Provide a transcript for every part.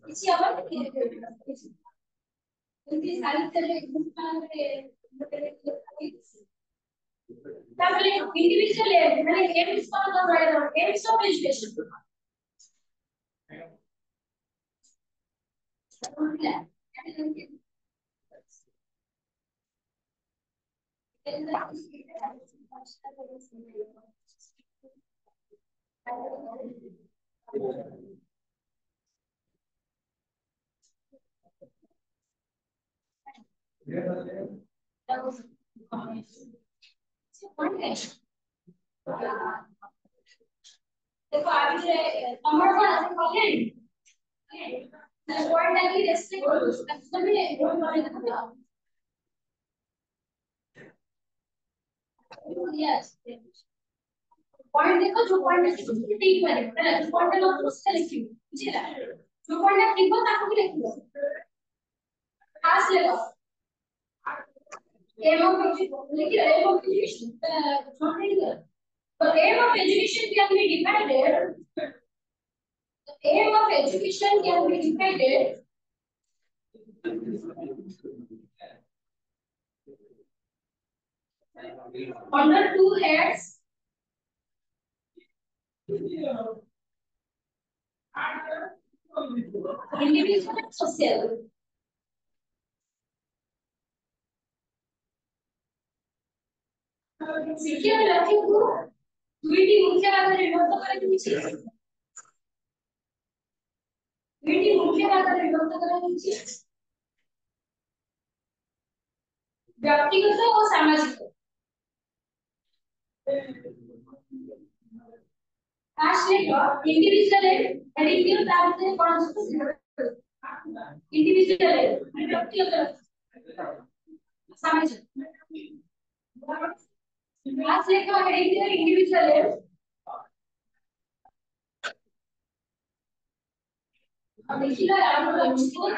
କିଛି ହବନି ଏମିତି ସାହିତ୍ୟରେ ତାପରେ ଇଣ୍ଡିଭିଜୁଆଲ ମାନେ ଏମ୍ସ କଣ ରହିବ ଏମ୍ସ ଅଫ ଏଜୁକେशन देखो आगे कमर पर ऐसे कॉलेज पॉइंट आगे रेस्ट्रिक्ट करो कस्टमर में वो पॉइंट देखो यस पॉइंट देखो जो पॉइंट है ठीक है ना जो पॉइंट है उससे लिखियो बुझिला जो पॉइंट है ठीक हो ताको भी लिखियो खास लेगा एम ऑफ लिखियो एम ऑफ एजुकेशन छोड़ दीजिए तो aim of education can be divided the aim of education can be divided under two heads individual and social ଶିକ୍ଷା ଲକ୍ଷ୍ୟକୁ ଦୁଇଟି ମୁଖ୍ୟ ଭାଗରେ ବିଭକ୍ତ କରାଯାଇଛି ବ୍ୟକ୍ତିଗତ ଓ ସାମାଜିକ First like individual heading दियो तार से कौन सा individual व्यक्तिगत सामाजिक क्लास like heading दियो individual अब देखिए यार उसको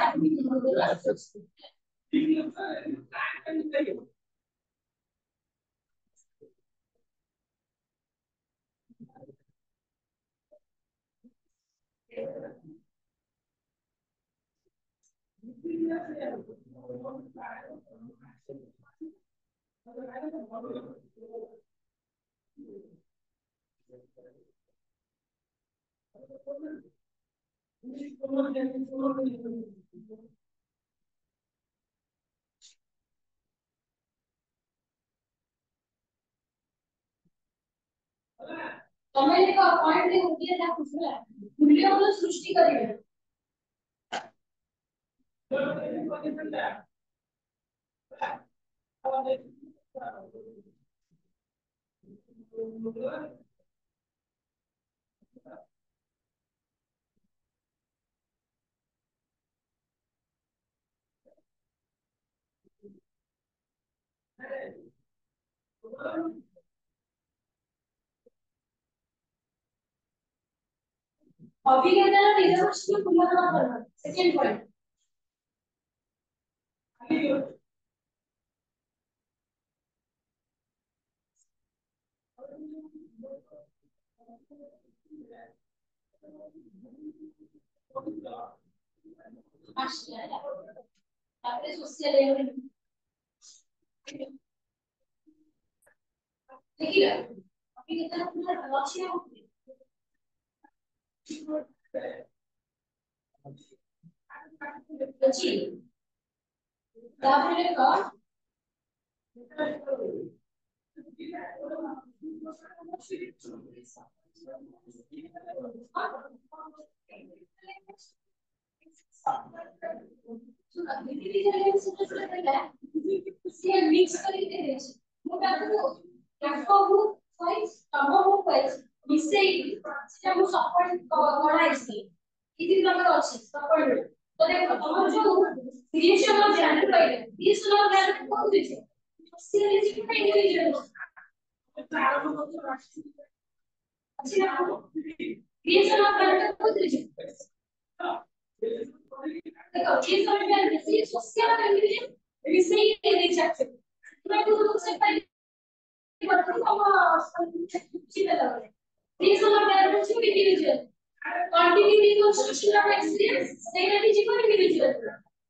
ତମେ ଏକ ପଏଣ୍ଟ ରେ ଗୋଟିଏ ଟା ଖୁସିଲା ମୂଲ୍ୟବୋଧ ସୃଷ୍ଟି କରିବେ ଅଭିଜ୍ଞତାର ନିଜସ୍ୱ ପୁନର୍ବାର କରିବା ସେକେଣ୍ଡ ପଏଣ୍ଟ ତାପରେ ସୋସିଆଲ ଦେଖିଲା ଅଭିଜ୍ଞତାର ପୁନର୍ବାର ଅଛି ଅଛି ତାପରେ ଲେଖ मिक्स करके दे ମୁଁ ତାକୁ ତାକୁ ସାଇଜ ତମକୁ ସାଇଜ ମିଶେଇକି ସେଟା ମୁଁ ସପୋର୍ଟ କରାଇଛି କିଛି ତମର ଅଛି ସପୋର୍ଟ ତ ଦେଖ ତମର ଯୋଉ କ୍ରିଏସନ ଅଫ ଜାଣି ପାଇଲେ କ୍ରିଏସନ ଅଫ ଜାଣି କୋଉ ଦିছে ସିଏ କିଛି ପାଇଁ ଇଣ୍ଡିଭିଜୁଆଲ ଅଛି ନା क्रिएशन ऑफ कैरेक्टर कोई दिছে देखो creation of character social individual receive नहीं सकते मैं तो से पहले क्रिएशन ऑफ कैरेक्टर से इंडिविजुअल duration of experience ସେଇଟା ବି ଯିବ individual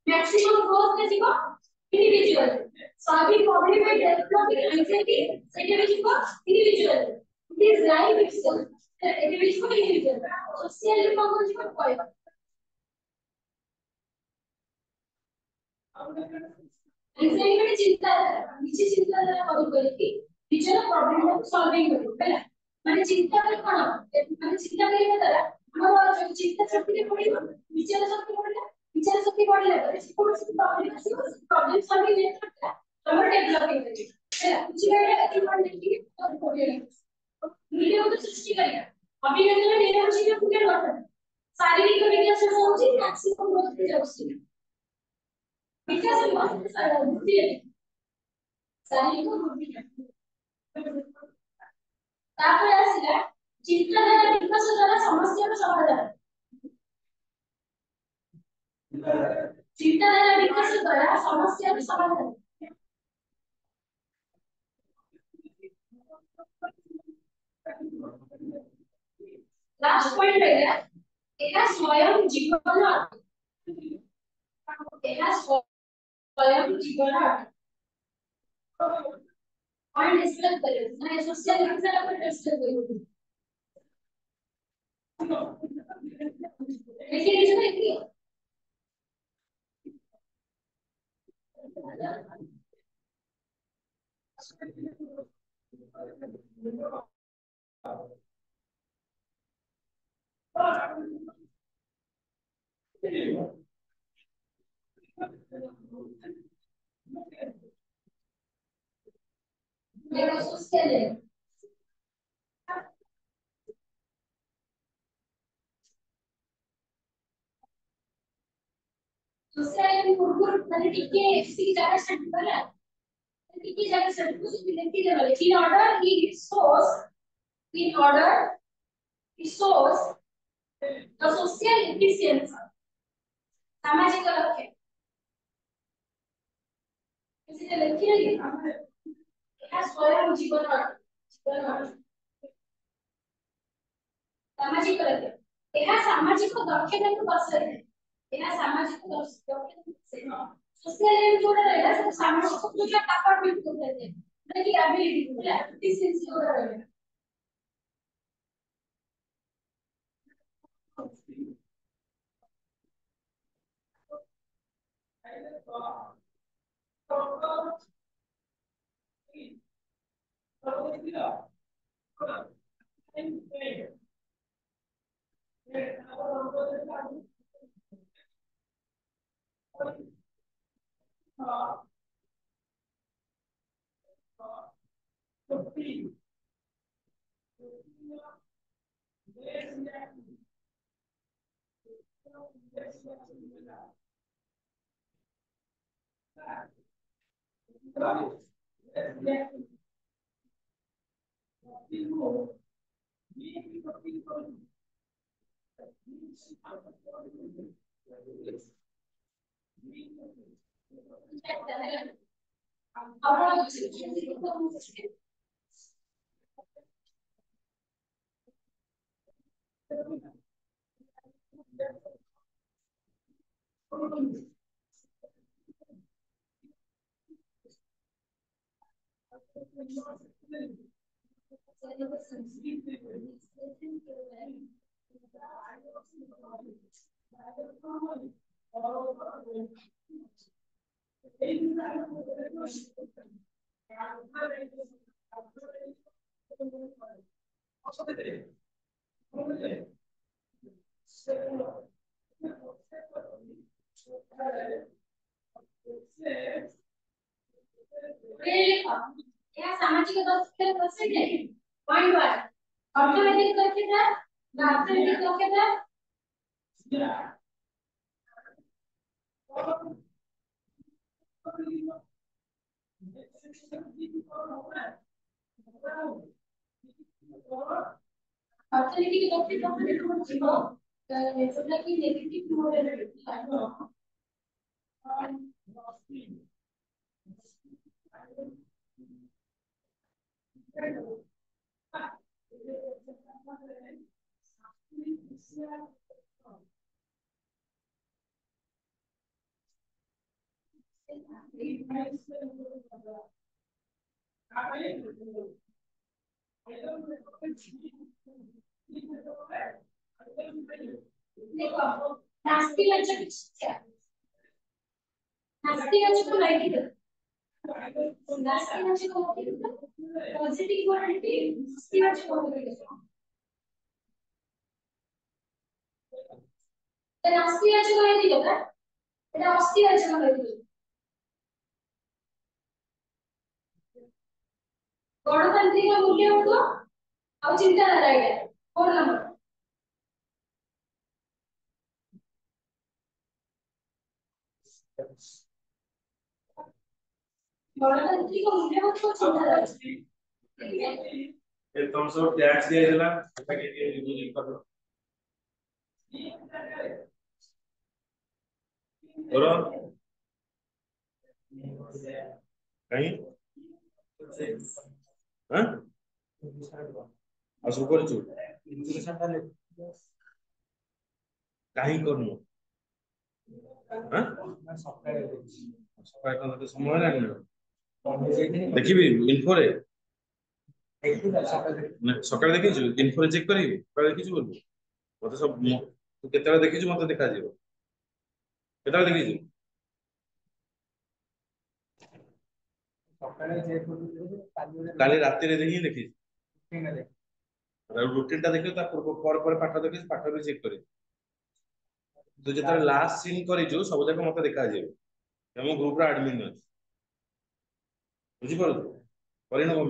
maximum growth ରେ ଯିବ individual solving problem and developing anxiety ସେଇଟା ବି ଯିବ individual it is life itself it is for individual social ରେ କଣ ଯିବ କହିବ anxiety ମାନେ ଚିନ୍ତାଧାରା କିଛି ଚିନ୍ତାଧାରା କରିକି ନିଜର ପ୍ରୋବ୍ଲେମ କୁ ସଲଭିଂ କରିବ ହେଲା ମାନେ ଚିନ୍ତା କଲେ କଣ ମାନେ ଚିନ୍ତା କରିବା ଦ୍ୱାରା ଆମର ଚିନ୍ତା ଶକ୍ତି ବଢିବ ବିଚାର ଶକ୍ତି ବଢିଲା ବିଚାର ଶକ୍ତି ବଢିଲା ପରେ କୌଣସି ପ୍ରୋବ୍ଲେମ ଆସିବ ପ୍ରୋବ୍ଲେମ ସଲଭିଂ ନେଟୱର୍କଟା ତମର ଡେଭଲପ ହେଇପାରିବ ହେଲା ବୁଝିପାରିଲେ ଏତେ ପଢ ଦେଖିକି ଭିଡ଼ିଓ ସୃଷ୍ଟି କରିବା ଅଭିଜ୍ଞତା ନିରବଚ୍ଛିନ୍ନ ଭୂମିକା ଗଠନ ଶାରୀରିକ ବିକାଶ ହଉଛି ମ୍ୟାକ୍ସିମମ୍ ଗ୍ରୋଥ ଯାଉଛି ବିକାଶ ବୁଦ୍ଧି ଶାରୀରିକ ଭୂମିକା ତାପରେ ଆସିଲା ଚିନ୍ତାଧାରା ବିକାଶ ଦ୍ୱାରା ସମସ୍ୟାର ସମାଧାନ ଚିନ୍ତାଧାରା ବିକାଶ ଦ୍ୱାରା ସମସ୍ୟାର ସମାଧାନ लास्ट पॉइंट रहेगा ଏହା ସ୍ୱୟଂ ଜୀବନ ଏହା ସ୍ୱୟଂ ଜୀବନ पॉइंट डिस्कस करें मैं सोशल मीडिया पर डिस्कस करूंगी देखिए इसमें कि मेरा सोशल है सोशल पूर्व मैंने टिके सी जगह सेट करा टिके जगह सेट को देखी दे वाले in order he shows the social efficiency सामाजिक लक्ष्य किसी ने लिखी है ଏହା ସ୍ୱୟଂ ଜୀବନ ସାମାଜିକ ଲକ୍ଷ୍ୟ ଏହା ସାମାଜିକ ଦକ୍ଷତାକୁ ଦର୍ଶାଇଥାଏ ଏହା ସାମାଜିକ ଦକ୍ଷତାକୁ ଦର୍ଶାଇଥାଏ सोशल लाइफ जोड़ा रहेगा सब सामाजिक जो कैपेबिलिटी को कहते हैं मतलब कि एबिलिटी मतलब एफिशिएंसी जोड़ा रहेगा यह सामाजिक दक्षता कैसे है पॉइंट 1 अर्थनैतिक दक्षता अर्थनैतिक दक्षता अर्थनैतिक दक्षता মানে কোন ছিল যেটা কি নেগেটিভ মডেল देखो नास्ती वाला क्या नास्ती वाला को लाइक है नास्ती वाला को पॉजिटिव क्वालिटी नास्ती वाला को तो नास्ती वाला को ये दिलो ना এটা অস্থির আছে মনে হয় গণতান্ত্রিক মূল্যবোধ ଆଉ ଚିନ୍ତାଧାରା ଏଇଟା କୋଉ ନମ୍ବର ଗଣତାନ୍ତ୍ରିକ ମୂଲ୍ୟବୋଧ ଆଉ ଚିନ୍ତାଧାରା ଏ ତମ ସବୁ ଟ୍ୟାକ୍ସ ଦିଆଯାଇଥିଲା ସେଟା କେତେ ରିଭିଉ କର କର କାଇଁ हां ଆଉ ସବୁ କରିଛୁ କାହିଁ କରୁନୁ हां ସକାଳେ କଣ ତତେ ସମୟ ହେଲାଣି ନା ଦେଖିବି ଇନଫୋରେ ନା ସକାଳେ ଦେଖିଛୁ ଇନଫୋରେ ଚେକ୍ କରିବି ସକାଳେ ଦେଖିଛୁ ବୋଲି ମତେ ସବୁ ତୁ କେତେବେଳେ ଦେଖିଛୁ ମତେ ଦେଖାଯିବ କେତେବେଳେ ଦେଖିଛୁ କାଲି ରାତିରେ ହିଁ ଦେଖିଛି ରୁଟିନଟା ଦେଖିବ ତା ପୂର୍ବ ପରେ ପାଠ ଦେଖିଛି ପାଠ ବି ଚେକ୍ କରିବି ତୁ ଯେତେବେଳେ ଲାଷ୍ଟ ସିନ୍ କରିଛୁ ସବୁ ଯାକ ମତେ ଦେଖାଯିବ ଆମ ଗ୍ରୁପର ଆଡମିନ୍ ଅଛି ବୁଝିପାରୁଛୁ କରିନ କଣ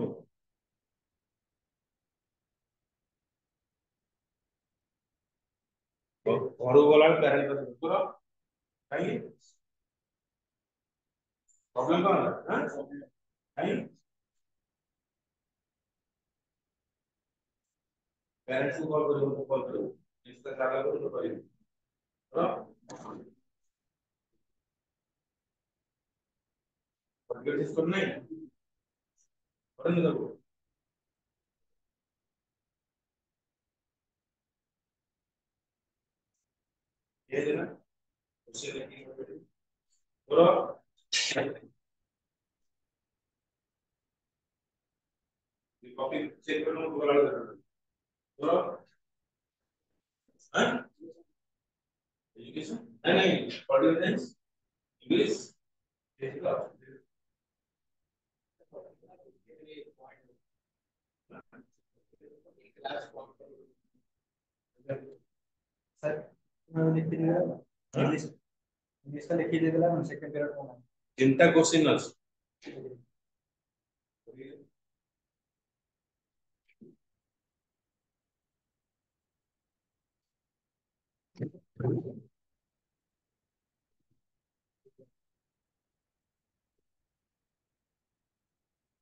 ଘରକୁ ଗଲାବେଳେ ପ୍ୟାରେଣ୍ଟ ତୋର କାହିଁକି ପ୍ରୋବ୍ଲେମ କଣ ହେଲା କାହିଁକି ପ୍ୟାରେଣ୍ଟକୁ କଲ୍ କରିବୁ ନିଶ୍ଚିତ କରିବୁ କରିବୁ ନାହିଁ କରେନି ତାକୁ ये देना उसे लेके बोलो कॉपी चेक करना बोला बोलो हां एजुकेशन नहीं political science English sir English English का लिखी दे देला सेकंड पीरियड में चिंता क्वेश्चन ଅଛି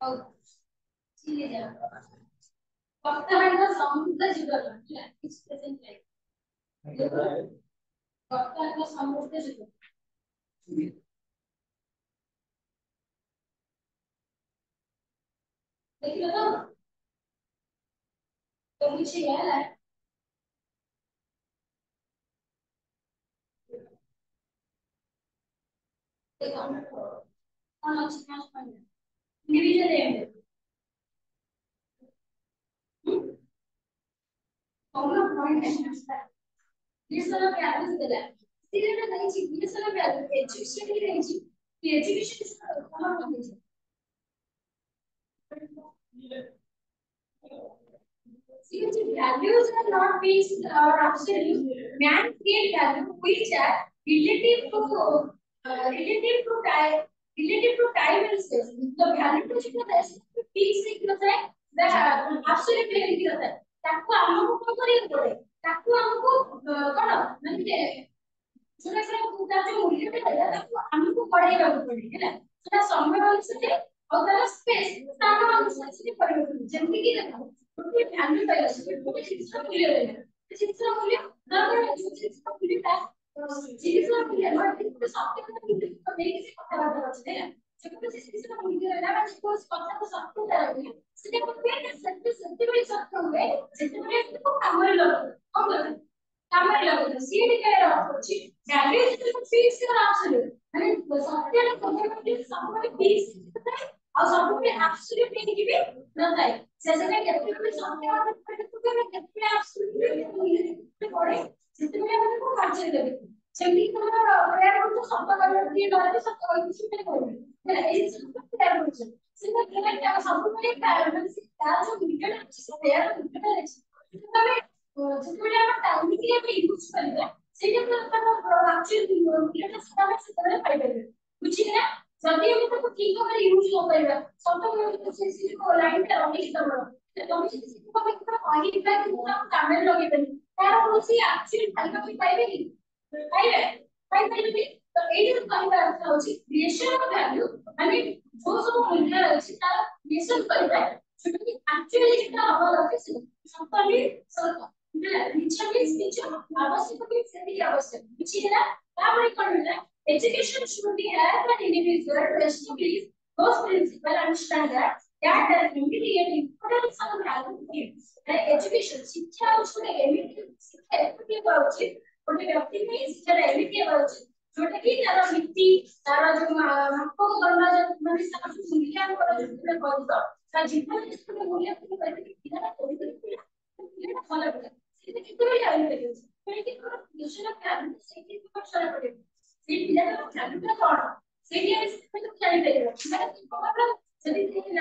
ଆଉ ଚିଲେ ଯା ବର୍ତ୍ତମାନର ସମୃଦ୍ଧ ଜୀବନ ହେଲା ଇଟ୍ସ ପ୍ରେଜେଣ୍ଟ ଲାଇଫ ବର୍ତ୍ତମାନର ସମୃଦ୍ଧ ଜୀବନ ଦେଖିଲ ତ କିଛି ହେଲା देखो कौन अच्छी क्लास पढ़ना इंडिविजुअल एम कौन पॉइंट है ये सारा वैल्यूज देला सीरियल नहीं छी ये सारा वैल्यू एजुकेशन की नहीं छी एजुकेशन इज कौन नहीं छी see the values are not based or absolute man create value which are relative to relative to time relative to time and space the value को जो है fix नहीं होता है the absolute नहीं होता है ताकि हमको कौन करेंगे बोले ताकि हमको कौन मतलब जोटा से ता जो मूल्य पे है ताकि हमको पढ़ेगा पड़े है ना जोटा समय अनुसार और तारा स्पेस तारा अनुसार से पढ़ेगा जेमति कि देखो ଗୋଟେ ଭ୍ୟାଲୁ ପାଇ ଅଛି ଗୋଟେ ଜିନିଷ ମୂଲ୍ୟ ରହିଲା ଜିନିଷ ମୂଲ୍ୟ ଦରକାର ଜିନିଷ ମୂଲ୍ୟଟା ଜିନିଷ ମୂଲ୍ୟ ଗୋଟେ ସତ୍ୟ କଥା ନେଇକି ସେ କଥାବାର୍ତ୍ତା ଅଛି ହେଲା ଯେକୌଣସି ଜିନିଷର ମୂଲ୍ୟ ରହିଲା ବା ଯେକୌଣସି କଥାର ସତ୍ୟତା ରହିଲା ସେଟା ଗୋଟେ ସେତେବେଳେ ସତ୍ୟ ହୁଏ ଯେତେବେଳେ ତାକୁ କାମରେ ଲଗାଉ କଣ କର କାମରେ ଲଗାଉ ସିଏ ଟିକେ ଅର୍ଥ ଅଛି ଭ୍ୟାଲୁ ଇଜ ଫିକ୍ସ ଅର୍ ଆବସଲ୍ୟୁଟ ମାନେ ସତ୍ୟଟା ସବୁବେଳେ ସବୁବେଳେ ଠିକ୍ ଥାଏ ଆଉ ସବୁବେଳେ ଆବସଲ୍ୟୁଟ ହେଇକି ବି ନଥାଏ ସେଟା କେତେବେଳେ ସତ୍ୟ କେତେବେଳେ ଆବସଲ୍ୟୁଟ ପଡେ ସେଥିପାଇଁ ଆମକୁ କାର୍ଯ୍ୟ ଦେବେ ସେମିତି ତମର ପ୍ରେୟାର କରୁଛ ସତ କହିବାକୁ କିଏ ଡରେ ସତ କହିବାକୁ ସେ କହିବେ ହେଲା ଏଇ ସବୁ ପ୍ରେୟାର କରୁଛ ସେଟା ପ୍ରେୟାର ସବୁବେଳେ ମାନେ ତାର ଯୋଉ ଭିଡିଓଟା ଅଛି ସେ ପ୍ରେୟାର ଭିଡିଓଟା ଅଛି ତମେ ଯେତେବେଳେ ଆମେ ଟାଇମିଂଲି ଆମେ ୟୁଜ କରିବା ସେଇଟା ତାର ଆକ୍ଚୁଆଲି ଭିଡିଓଟା ସେଟା ଆମେ ସେତେବେଳେ ପାଇପାରିବା ବୁଝିଲେ ନା ଯଦି ଆମେ ତାକୁ ଠିକ ଭାବରେ ୟୁଜ ନ କରିବା ସତ ସେ ଯୋଉ ଲାଇନଟା ରହିଛି ତମର ତମେ ଯଦି ସେଥି ପାଇଁ କହିବା କି ମୁଁ ତାକୁ କାମରେ ଲଗେଇପାରିବି ତାର କୌଣସି ଆକ୍ଚୁଆଲି ଫାଇଦା ବି ପାଇବେ କି ପାଇବେ ପାଇପାରିବେ ତ ଏଇଟା କହିବା ଅର୍ଥ ହଉଛି କ୍ରିଏସନ ଅଫ ଭ୍ୟାଲ୍ୟୁ ମାନେ ଯୋଉ ସବୁ ମୂଲ୍ୟ ଅଛି ତାର କ୍ରିଏସନ କରିବା ଯୋଉଟା କି ଆକ୍ଚୁଆଲି ଯେଟା ହବା ଦରକାର ସତ ବି ସତ ନିଜ ବି ନିଜ ଆବଶ୍ୟକ ବି ସେତିକି ଆବଶ୍ୟକ ବୁଝିହେଲା ତାପରେ କଣ ହେଲା education should be help an individual to establish those principles and standards that are immediate importance of value like education ଶିକ୍ଷା ହଉଛି ଗୋଟେ ଏମିତି ଶିକ୍ଷା ଏମିତି ହେବା ଉଚିତ ଗୋଟେ ବ୍ୟକ୍ତି ପାଇଁ ଶିକ୍ଷାଟା ଏମିତି ହେବା ଉଚିତ ଯୋଉଟା କି ତାର ନୀତି ତାର ଯୋଉ ମାପକ ଗଣନା ମାନେ ତାର ଯୋଉ ମୂଲ୍ୟାଙ୍କନ ଯୋଉଟା କରିବ ତା ଜୀବନରେ ଯେତେବେଳେ ମୂଲ୍ୟାଙ୍କନ କରିବେ ପିଲାଟା କରିପାରିବ ପିଲାଟା ଭଲ ପିଲା ସେଇଟା କେତେବେଳେ ଜାଣିପାରିବ କାହିଁକି ତମର ନିଜର ଭ୍ୟାଲୁ ସେଇଠି ତମର ଜଣା ପଡିବ ସେଇ ପିଲାଟାର ଭ୍ୟାଲୁଟା କଣ ସେଇଠି ଆମେ ସେଥିପାଇଁ ଜାଣିପାରିବା ମାନେ ତମର ଯଦି 100%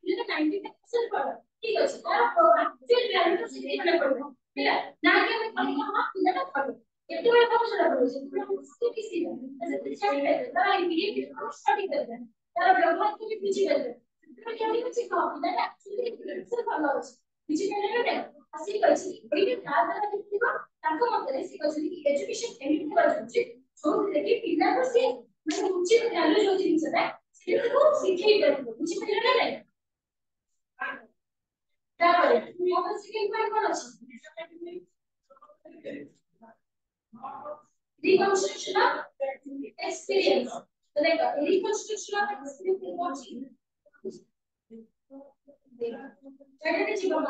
ପିଲାଟା 95% ଭଲ ଠିକ ଅଛି ତାର ଆକ୍ଚୁଆଲ ଭ୍ୟାଲୁଟା ସେଇଠି ଜଣା ପଡିବ ହେଲା ନା କି ଆମେ କହିବା ହଁ ପିଲାଟା ଭଲ କେତେବେଳେ କଣ ଜଣା ପଡିବ ଯେତେବେଳେ ଆମେ ସେଠି ସେଥିରେ ଜାଣିପାରିବା ତାର ଇମିଡିଏଟଲି ଷ୍ଟଡି କରିବା ତାର ବ୍ୟବହାରକୁ ବି ବୁଝିପାରିବା ସେତେବେଳେ ଜାଣିବା ଯେ ହଁ ପିଲାଟା ଆକ୍ଚୁଆଲି ଭଲ ଅଛି ବୁଝିପାରିଲେ ନା ଠିକ ଅଛି ଏଇଟା ତା ଦ୍ୱାରା ଦେଖିବ ତାଙ୍କ ମତରେ ସେ କହିଛନ୍ତି କି ଏଜୁକେସନ ଏମିତି ହେବା ଉଚିତ ଯୋଉଥିରେ କି ପିଲାକୁ ସେ ମାନେ ଉଚିତ ଭ୍ୟାଲୁ ଯୋଉ ଜିନିଷଟା ସେଇଟାକୁ ଶିଖେଇ ପାରିବ ବୁଝିପାରିଲେ ନା ନାଇଁ ତାପରେ ଆମର ସେକେଣ୍ଡ ପଏଣ୍ଟ କଣ ଅଛି reconstruction of experience तो देखो reconstruction of experience कौन सी strategy जीवन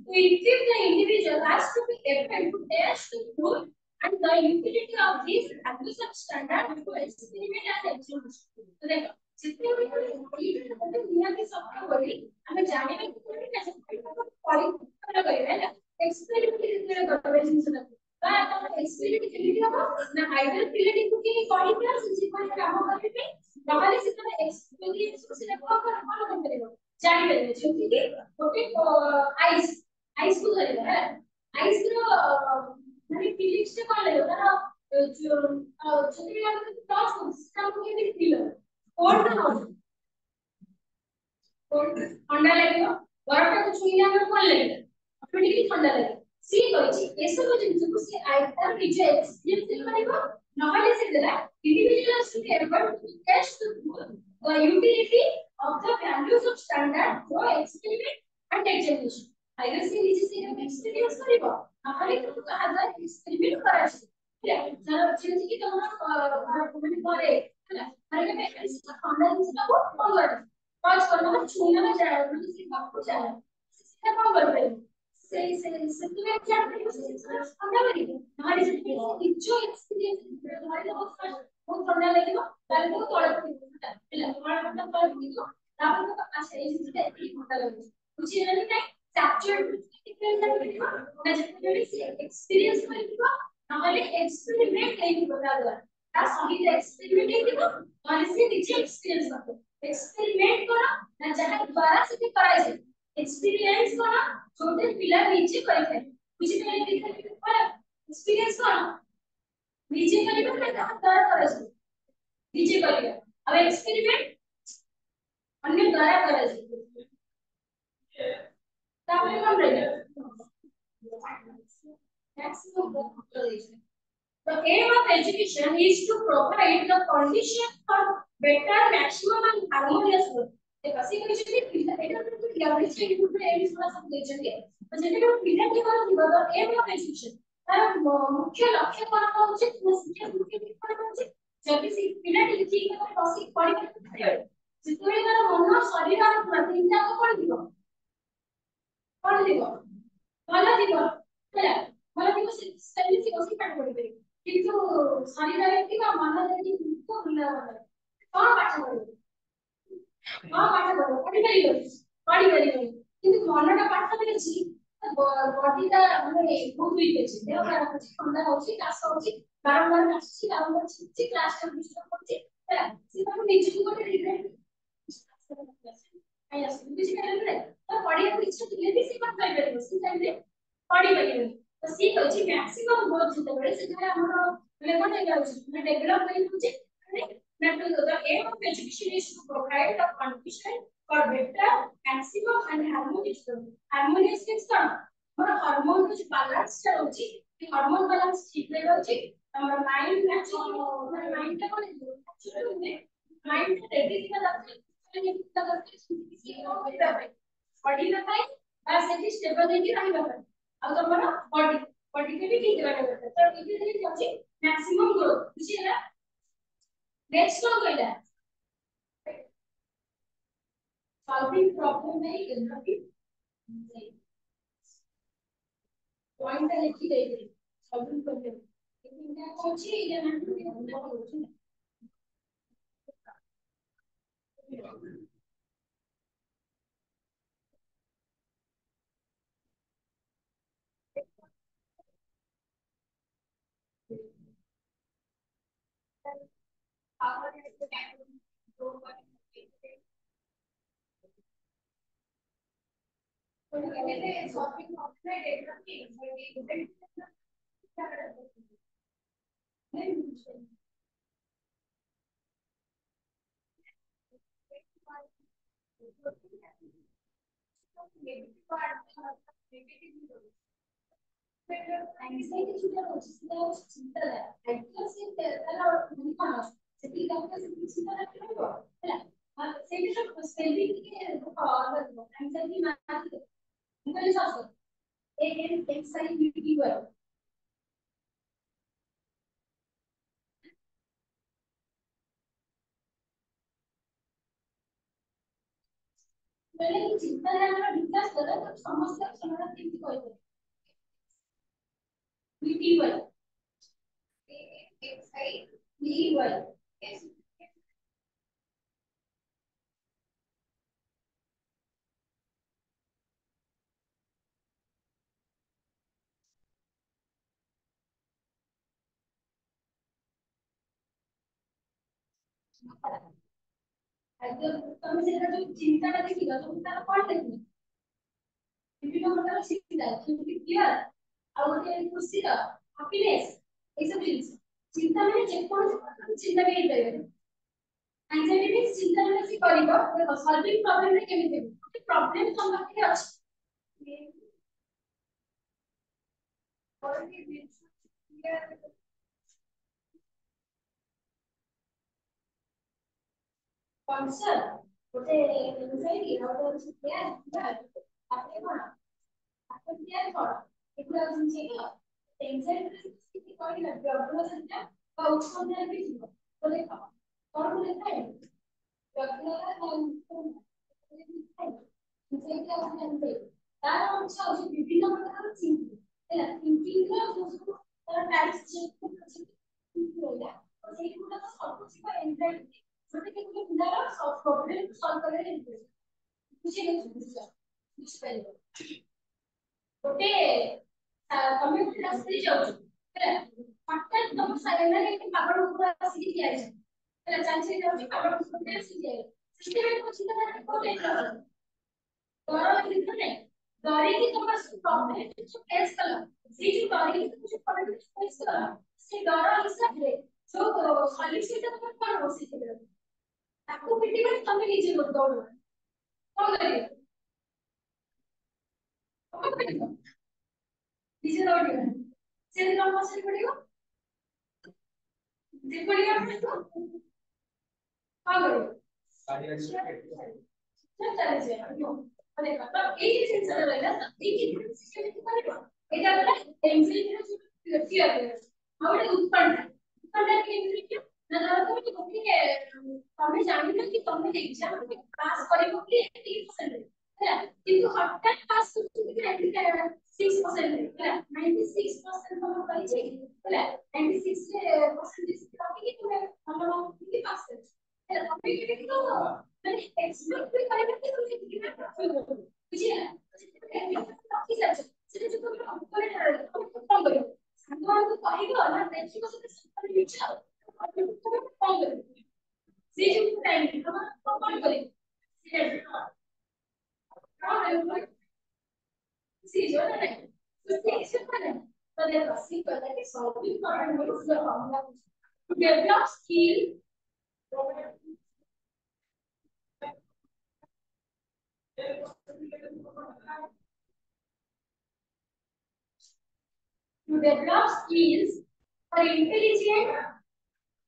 to equip the individual has to be able to test to prove and the utility of these values and standard to experiment and execute तो देखो जितने भी दुनिया के सब बोली हमें जाने में कोई नहीं परीक्षा करेगा ना एक्सपेरिमेंट कितने करवे जिनिस ବା ଏକ୍ସପେରିମେଣ୍ଟ କେମିତି ହବ ନା ଆଇଦର ପିଲାଟି କି କହିବା ସେ ଜୀବନରେ କାମ କରିବେ ନହେଲେ ସେ ତମ ଏକ୍ସପେରିଏନ୍ସ ସେଟା କଣ କରିପାରିବ ଜାଣିପାରିବେ ଯେମିତି କି ଗୋଟେ ଆଇସ୍ କୁ ଧରିବା ହେଲା ଆଇସ୍ ର ମାନେ ଫିଲିଂସ ଟା କଣ ଲାଗିବ ତାର ଯଦି ଆମେ ଟଚ୍ କରୁ ସେଟାକୁ କେମିତି ଫିଲ୍ ହବ କୋଲ୍ଡ ନା ହଟ୍ କୋଲ୍ଡ ଥଣ୍ଡା ଲାଗିବ ବରଫଟାକୁ ଛୁଇଁଲେ ଆମର କଣ ଲାଗିବ ଅଟୋମେଟିକଲି ଥଣ୍ଡା ଲାଗିବ ସିଏ କହିଛି ଏସବୁ ଜିନିଷକୁ ସେ ତାର ନିଜ ଏକ୍ସପିରିଏନ୍ସ କରିବ ନହେଲେ ସେ ଦେଲା individuals should be able to test the utility of the values of standard for experiment and examination either ସେ ନିଜେ ସେଇଟାକୁ ଏକ୍ସପିରିଏନ୍ସ କରିବ ନହେଲେ ତାକୁ କାହା ଦ୍ୱାରା ଏକ୍ସପେରିମେଣ୍ଟ କରାଯିବ ହେଲା ଯେମିତି କି ତମର ମାନେ ଘରେ ହେଲା ଘରେ କେବେ ଥଣ୍ଡା ଜିନିଷଟାକୁ କଣ କରିବ ଟଚ୍ କରିବ ନା ଛୁଇଁବ ନା ମାନେ ସେ ପାଖକୁ ଚାଲ ସେଟା କଣ କରିପାରିବ ସେଥିପାଇଁ ଜାଣିପାରିବ ସେ ଜିନିଷଟା ଥଣ୍ଡା ଲାଗିବ ନହେଲେ ଯଦି ନିଜ ଏକ୍ସପିରିଏନ୍ସ ଘରେ ବହୁତ ଥଣ୍ଡା ଲାଗିବ ତାହେଲେ ତାକୁ ତଳେ ପକେଇବ ହେଲା ତଳେ ପକେଇବ ତାପରେ ତାକୁ ଆଚ୍ଛା ଏଇ ଜିନିଷଟା ଏତିକି ଥଣ୍ଡା ଲାଗୁଛି ବୁଝିହେଲାନି ନାଇଁ ସ୍ୟାଚୁରେଟ୍ କେତେବେଳେ ଜାଣିପାରିବ ନା ଯେତେବେଳେ ସେ ଏକ୍ସପିରିଏନ୍ସ କରିଥିବ ନହେଲେ ଏକ୍ସପେରିମେଣ୍ଟ ହେଇଥିବ ତା ଦ୍ୱାରା ତା ସହିତ ଏକ୍ସପେରିମେଣ୍ଟ ହେଇଥିବ ନହେଲେ ସେ ନିଜେ ଏକ୍ସପିରିଏନ୍ସ କରିଥିବ ଏକ୍ସପେରିମେଣ୍ଟ କଣ ନା ଯାହା ଦ୍ୱାରା ସେଠି କରାଯାଏ एक्सपीरियंस कौन छोटे पिला नीचे करते हैं पीछे पहले दिखा पर एक्सपीरियंस कौन नीचे करेगा ना कहां द्वारा करे नीचे करेगा अब एक्सपेरिमेंट अन्य द्वारा करे तापर कौन रहेगा maximum The aim of education is to provide the condition for better, maximum and harmonious growth. देखो सी कुछ भी पिला एटा तो एवरेज के ग्रुप में एवरेज वाला सब दे चलिए तो जेते को पिला के बारे में तो एम ऑफ एजुकेशन तार मुख्य लक्ष्य कोन होउछि ना शिक्षा मुख्य कोन होउछि जब से पिला के ठीक भाবে टॉपिक पढि पारे जेते तार मन शरीर और प्रतिज्ञा को पढि दिबो ଭଲ ଥିବ ହେଲା ଭଲ ଥିବ ସେ ସେମିତି ବସି ପାଠ ପଢି ପାରିବ କିନ୍ତୁ ଶରୀର ଏତିକି ମନ ଯଦି ବୁଲା କଣ ପାଠ ପଢିବ ହଁ ପାଠ ପଢିବ ପଢିପାରିବନି କିନ୍ତୁ ମନଟା ପାଠ ଅଛି ବଡିଟା ମାନେ ବହୁତ ୱିକ୍ ଅଛି ଦେହ ଖରାପ ଅଛି ଥଣ୍ଡା ହଉଛି କାଶ ହଉଛି ବାରମ୍ବାର କାଶୁଛି ବାରମ୍ବାର ଛିଞ୍ଚି କ୍ଲାସରେ ଡିଷ୍ଟର୍ବ କରୁଛି ହେଲା ସେ ତାକୁ ନିଜକୁ ଗୋଟେ ରିଗ୍ରେଟ କାଇଁ ଆସୁଛି ବୁଝିପାରିଲେ ତ ପଢିବାକୁ ଇଚ୍ଛା ଥିଲେ ବି ସେ କଣ କରିପାରିବ ସେ ଟାଇମରେ ପଢିପାରିବନି ତ ସିଏ କହିଛି ମ୍ୟାକ୍ସିମମ୍ ଗ୍ରୋଥ ଯେତେବେଳେ ସେତେବେଳେ ଆମର ମାନେ କଣ ହେଇଯାଉଛି ମାନେ ଡେଭଲପ ହେଇଯାଉଛି the aim of education is to provide the condition for better, maximum and harmonious growth. Harmonious means कौन? हमारा हार्मोन कुछ balance चलोगी, कि हार्मोन balance ठीक रहेगा हमारा mind actually हमारा mind का कौन है? actually में mind का ready कितना लगता है? कितना लगता है? किसी को भी रहता है. body रहता है, बस एक stable रहेगी नहीं रहता है. अब तो हमारा body के भी ठीक रहेगा. तो इसीलिए क्या maximum growth. बुझिए ना? Next one कहला solving problem नहीं करना भी point का लिखी गई है solving problem लेकिन क्या कुछ ही ये ना कुछ solving problem anxiety juga harus cinta ya. Itu sih kalau bukan sedih kamu sedih cinta lagi apa? Ya, saya bisa spelling ini apa? Anxiety mati. Bukan sesuatu. Anxiety juga. Kalau cinta yang ada di kas dalam समस्या समाधान tinggi kau BTY. BTY. Yes. Ada kami sedang cinta lagi kita, kita apa lagi? Ini nomor cinta, cinta ଆଉ ଗୋଟେ ଖୁସିର happiness ଏଇ ସବୁ ଜିନିଷ ଚିନ୍ତା ମାନେ ଯେକୌଣସି ଚିନ୍ତା ବି ହେଇପାରିବ anxiety means ଚିନ୍ତା ମାନେ ସେ କରିବ ଦେଖ solving problem ରେ କେମିତି ହେବ ଗୋଟେ problem ତମ ପାଖରେ ଅଛି କନସର୍ନ ଗୋଟେ anxiety ଆଉ ଗୋଟେ fear ତାପରେ କଣ ତାପରେ fear କଣ ଏଗୁଡ଼ା ଜିନିଷ anxiety କିଛି କହିଲା problem ସେଟା ଆଉ ଉତ୍କଣ୍ଠା ବି ଥିବ ତ ଦେଖ କଣ ଲେଖା ତାର ଅଂଶ ଅଛି ବିଭିନ୍ନ ପ୍ରକାର ଚିନ୍ତା ହେଲା ଥିଙ୍କିଂ ର ସବୁ ତାର ଟାଇପ୍ସ ରହିଲା ସେଇଗୁଡାକ ସବୁ ଥିବ ଏନଜାଇଟି ଯୋଉଟା କି ଗୋଟେ ପିଲାର ପ୍ରୋବ୍ଲେମ ସଲ୍ଭ କରିବାରେ ହେଲ୍ପ କରିବ ବୁଝିପାରିବ ଗୋଟେ ତମେ ଗୋଟେ ରାସ୍ତାରେ ଯାଉଛ ହେଲା ହଠାତ୍ ତମ ସାଇଡରେ ଗୋଟେ ପାଗଳ ଉପରେ ଆସିକି ଠିଆ ହେଇଛି ହେଲା ଚାଲି ଯାଉଛି ପାଗଳ ଉପରେ ଆସିକି ଠିଆ ହେଇଛି ସେଥିପାଇଁ ମୋ ଚିନ୍ତା କଣ डर लिखो नहीं डरी की तुम प्रॉब्लम जो फेस करो सी जो डरी की तुम जो प्रॉब्लम फेस करो से डर हिसाब से जो सॉल्यूशन तो तुम कौन हो सकते हो आपको पिटी में तुम नीचे मत दौड़ो कौन करेगा कौन करेगा नीचे दौड़ेगा से नॉर्मल से पड़ेगा जे पड़ेगा तो कौन करेगा चल चल देखो तो एक ही सेंसर रहेगा एक ही सिस्टम में करेगा এটা বলে এনজাইটি ফিয়ার আমাদের উৎপন্ন কি এনজাইটি না ধরো তুমি কোকিকে তুমি জানিনা কি তুমি এক্সাম পাস করিব কি 80% ହେଲା କିନ୍ତୁ ହଠାତ୍ ପାସ୍ କରୁଛି କି 6% ହେଲା 96% ତମ କହିଛି ହେଲା 96 ଉପରେ କଣ କରିବ ସାଙ୍ଗମାନଙ୍କୁ କହିବ ନା ଦେଖିବ ସେତେ ସକାଳେ ଇଚ୍ଛା କଣ କରିବ ସେ ଯୋଉ ଟାଇମ୍ ତମେ କଣ କରିବ ସେ କଣ କରିବ ସେ ଯୋଉ ନାହିଁ ତ ସେ ସବୁ ନାହିଁ ତ ଦେଖ ସି କହିଲା କି solving problem is the formula to develop skill to develop skills for intelligent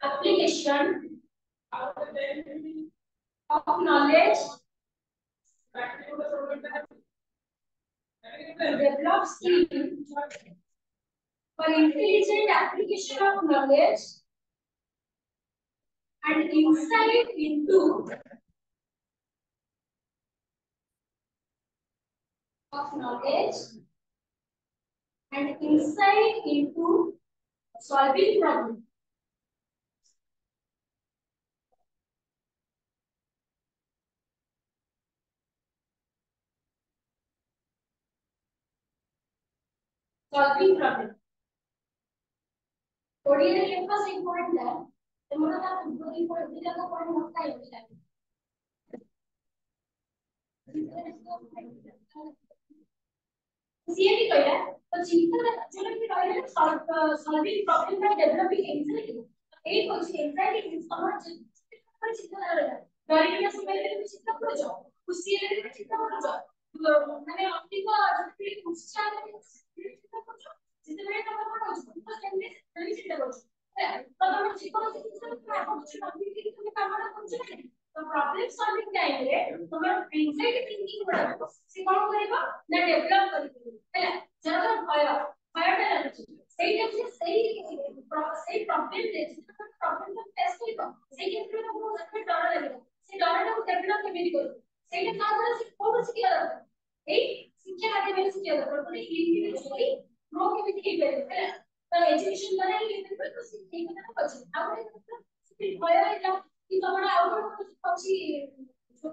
application of knowledge to develop skills for intelligent application of knowledge and insight into of knowledge and insight into solving problems. Solving problem. Originally, it was important that the model of improving for the level point of time. CAT कहला तो चिंता जो भी कहला solving problem by developing anxiety एक कुछ anxiety समझ पर चिंता रहला डर के समय में चिंता करो जो खुशी में चिंता करो जो माने अपनी को जो भी उत्साह में चिंता करो जितने में हम करो तो सेंस नहीं चिंता करो तो हम चिंता से चिंता आप कुछ टॉपिक की तुम्हें काम ना करो तो प्रॉब्लम सॉल्विंग टाइम रे तुम्हारा एंजाइटी थिंकिंग बड़ा से कौन करेगा ना डेवलप करेगा ହେଲା जरा भयटा ଲାଗୁଛି ସେଇଟା ଯେ ସେଇ ପ୍ରॉब्लम ରେ ପ୍ରॉब्लम କୁ ଫେସ୍ କରିବ ସେଇ କ୍ଷେତ୍ରରେ ଆମକୁ ଯେତେ ଡର ଲାଗିବ ସେ ଡରଟାକୁ ଡେଭଲପ କେମିତି କରିବ ସେଇଟା କାହା ଦ୍ୱାରା ସେ କୋଉଠୁ ଶିଖିବା ଦରକାର ଏଇ ଶିକ୍ଷା ମାଧ୍ୟମରେ ଶିଖିବା ଦରକାର ଗୋଟେ ଇଣ୍ଡିଭିଜୁଆଲି ଗ୍ରୋ କେମିତି ହେଇପାରିବ ହେଲା ତ ଏଜୁକେସନ ଦ୍ୱାରା ହିଁ ହେଇପାରିବ ତ ସେଇ କଥା ଅଛି ଆଉ ଗୋଟେ ଭୟ ହେଲା कि तमरा आउट कुछ अछि जो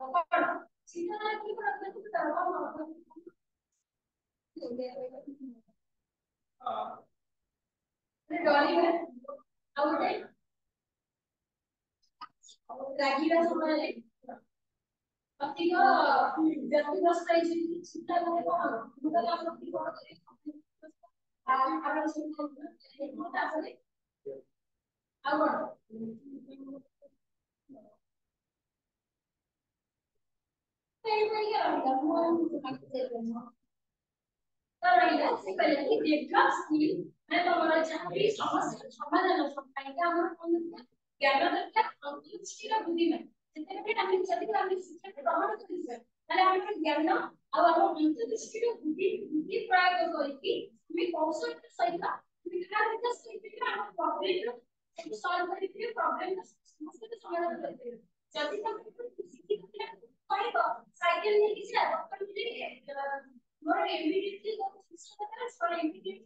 सब कण सीधा कि प्रश्न को करबा हां रे डरी है आउट है रागिरा समय अधिक व्यक्तिगत है चिंता करे कोन मुदा शक्ति कोन करे आ सुन ताପରେ ଆଉ କଣ तो रहिला से पहले कि डेवलप स्किल मैं तमरा चाहबी समस्या समाधान ପାଇଁ କି ଆମର କଣ ଜ୍ଞାନ ଦରକାର ଅନ୍ତର୍ଦୃଷ୍ଟିର ବୁଦ୍ଧି ପାଇଁ ଯେତେବେଳେ ଆମେ ଯଦି ଆମେ ଶିକ୍ଷା ଗ୍ରହଣ କରିଛେ ତାହେଲେ ଆମର ଜ୍ଞାନ ଆଉ ଆମ ଅନ୍ତର୍ଦୃଷ୍ଟିର ବୁଦ୍ଧି ପ୍ରୟୋଗ କରିକି ଆମେ କୌଶଳ ସହିତ ବିକାଶ ସହିତ ଆମ ପ୍ରୋବ୍ଲେମ ସଲ୍ଭ କରିକି ପ୍ରୋବ୍ଲେମ ସମସ୍ତ ସମାଧାନ କରିପାରିବା ଯଦି ତମେ ଶିଖିଥିଲେ କହିବ ସାଇକେଲ ନେଇକି ଯା ଡକ୍ଟର ନେଇକି ମୋର ଏମିତି ସିଷ୍ଟମ ଦରକାର ସର ଏମିତି